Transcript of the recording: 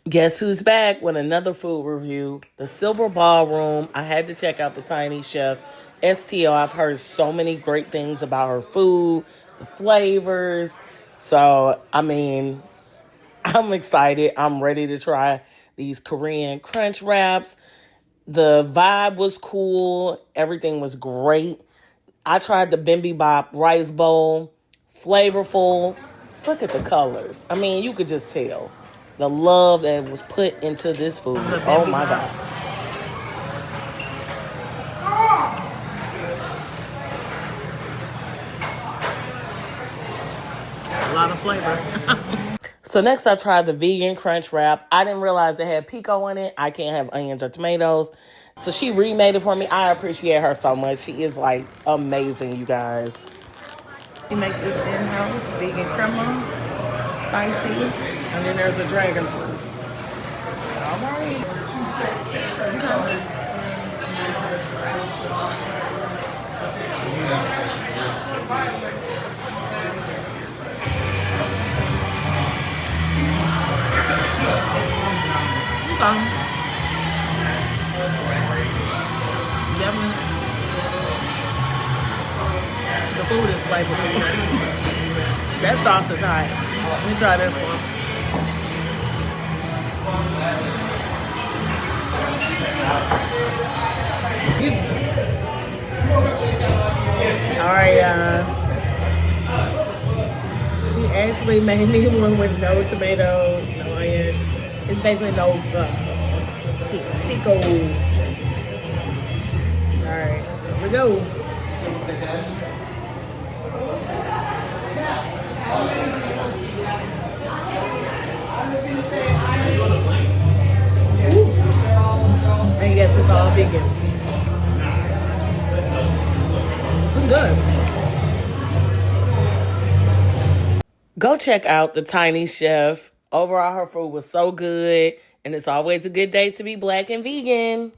Guess who's back with another food review? The Silver Ballroom. I had to check out the Tiny Chef STO. I've heard so many great things about her food, the flavors. So, I'm excited. I'm ready to try these Korean crunch wraps. The vibe was cool. Everything was great. I tried the bibimbap rice bowl. Flavorful. Look at the colors. You could just tell the love that was put into this food. Oh my God. A lot of flavor. So next I tried the vegan crunch wrap. I didn't realize it had pico in it. I can't have onions or tomatoes. So she remade it for me. I appreciate her so much. She is like amazing, you guys. She makes this in-house vegan crema, spicy, and then there's a dragon fruit. All right. Definitely. The food is flavorful. That sauce is hot. Let me try this one. All right, she actually made me one with no tomato, no onion. It's basically no pico. All right, here we go. And yes, it's all vegan. It's good. Go check out the Tiny Chef. Overall, her food was so good. And it's always a good day to be Black and vegan.